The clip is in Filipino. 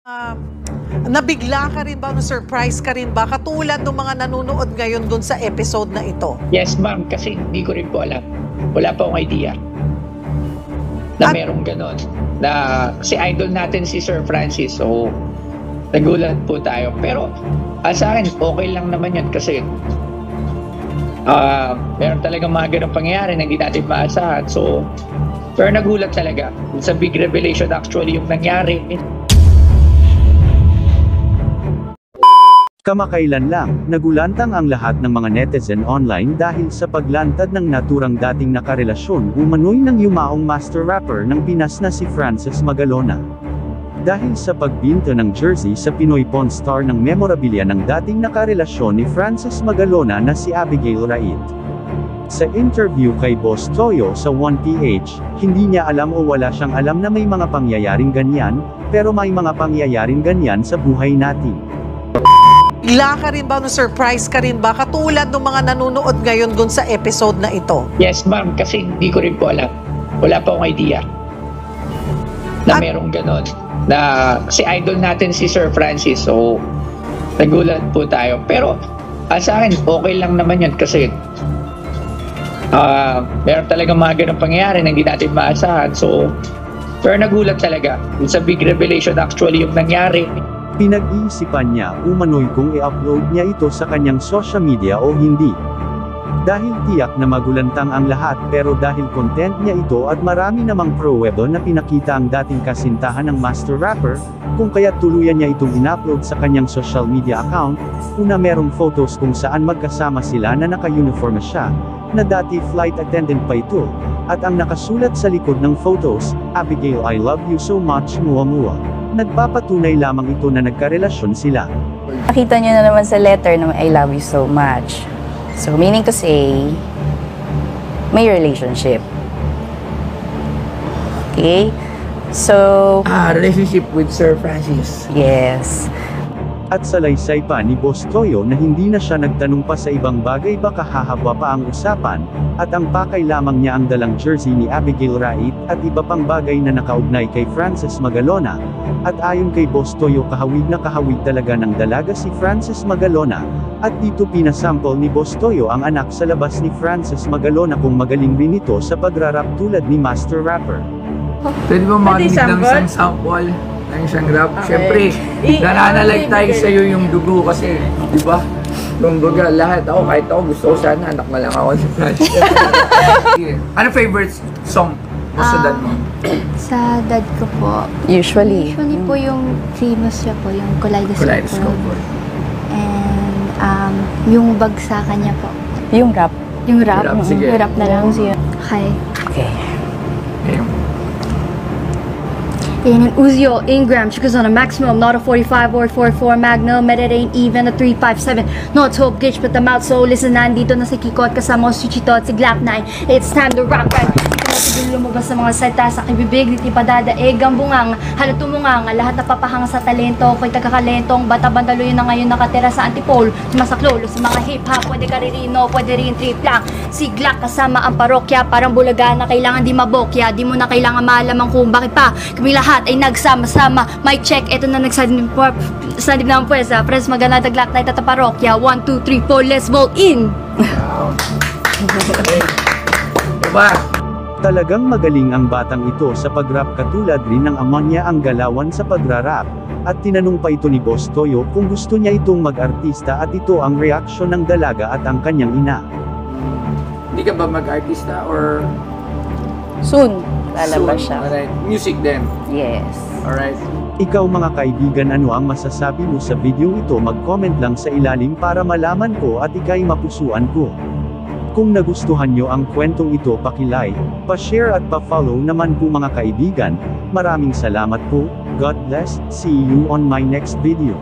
Ah, Nabigla ka rin ba, na-surprise ka rin ba? Katulad ng mga nanonood ngayon dun sa episode na ito. Yes, ma'am, kasi hindi ko rin po alam. Wala pa akong idea na merong ganon. Kasi idol natin si Sir Francis, so nagulat po tayo. Pero sa akin, okay lang naman yun kasi meron talagang mga ganong pangyayari na hindi natin maasahan. So, pero nagulat talaga. It's a big revelation actually yung nangyari. Kamakailan lang, nagulantang ang lahat ng mga netizen online dahil sa paglantad ng naturang dating nakarelasyon umano'y ng yumaong master rapper ng Pinas na si Frances Magalona. Dahil sa pagbinto ng jersey sa Pinoy Pawn star ng memorabilia ng dating nakarelasyon ni Frances Magalona na si Abigail Rait. Sa interview kay Boss Toyo sa 1PH, hindi niya alam o wala siyang alam na may mga pangyayaring ganyan, pero may mga pangyayaring ganyan sa buhay natin. Bigla ka rin ba, na-surprise ka rin ba? Katulad ng mga nanonood ngayon dun sa episode na ito. Yes, ma'am, kasi hindi ko rin po alam. Wala pa akong idea na merong ganon. Kasi idol natin si Sir Francis, so nagulat po tayo. Pero sa akin, okay lang naman yun kasi meron talagang mga ganong pangyayari na hindi natin maasahan. So, pero nagulat talaga. It's a big revelation actually yung nangyari. Pinag-iisipan niya umano'y kung i-upload niya ito sa kanyang social media o hindi. Dahil tiyak na magulantang ang lahat pero dahil content niya ito at marami namang pro-webo na pinakita ang dating kasintahan ng master rapper, kung kaya tuluyan niya itong in-upload sa kanyang social media account, una merong photos kung saan magkasama sila na naka-uniform siya, na dati flight attendant pa ito, at ang nakasulat sa likod ng photos, Abigail I love you so much mua mua. Nagpapatunay lamang ito na nagkarelasyon sila. Nakita niyo na naman sa letter na I love you so much. So, meaning to say, may relationship. Okay? So, Relationship with Sir Francis. yes. At salaysay pa ni Boss Toyo na hindi na siya nagtanong pa sa ibang bagay baka hahaba pa ang usapan, at ang pakay lamang niya ang dalang jersey ni Abigail Rait, at iba pang bagay na nakaugnay kay Frances Magalona. At ayon kay Boss Toyo kahawig na kahawig talaga ng dalaga si Frances Magalona, at dito pinasample ni Boss Toyo ang anak sa labas ni Frances Magalona kung magaling rin ito sa pagrarap tulad ni Master Rapper. Pwede ba makinig ng isang sample ng isang rap? Siyempre, nananalag tayo sa'yo yung dugo kasi, di ba? Kumbaga, lahat ako, kahit ako gusto ko sana, anak na lang ako sa Francis. Ano favorite song mo sa dad mo? Sa dad ko po. Usually. Po yung famous siya po, yung Kaleidoscope. Kaleidoscope. And yung bagsakan niya po. Yung rap. Yung rap. Rap, sige. Yung rap na lang. Okay. Okay. Okay. In an Uzi Ingram, she goes on a maximum, not a 45 or 44 Magnum, and it ain't even a 357. No, it's Hope Gitch, but I'm out, so listen, nandito na si Kiko at kasama si Chito at si Glock 9. It's time to rock right. Hindi lumabas sa mga salita sa kibibig, di padadaig ang bungang, halat tumungang, lahat na papahanga sa talento, ko'y tagakalentong, bata-bandalo yun na ngayon nakatira sa Antipolo, sumasaklolo sa mga hip-hop, pwede ka ririno, pwede rin trip lang, si Glock kasama ang parokya, parang bulaga na kailangan di mabokya, di mo na kailangan malamang kung bakit pa, kami lahat ay nagsama-sama, mic check, eto na nagsanib ng pwesa, Pres magana Glock na itata parokya, 1, 2, 3, 4, let's vote in! Diba? Talagang magaling ang batang ito sa pagrap katulad rin ng ama niya ang galawan sa pagrarap, at tinanong pa ito ni Boss Toyo kung gusto niya itong mag-artista at ito ang reaksyon ng dalaga at ang kanyang ina. Hindi ka ba mag-artista or Soon, lalabas siya. Alright. Music din. Yes. Alright. Ikaw mga kaibigan, ano ang masasabi mo sa video ito? Mag-comment lang sa ilalim para malaman ko at ika'y mapusuan ko. Kung nagustuhan nyo ang kwentong ito, paki-like, pa-share at pa-follow naman po mga kaibigan. Maraming salamat po. God bless. See you on my next video.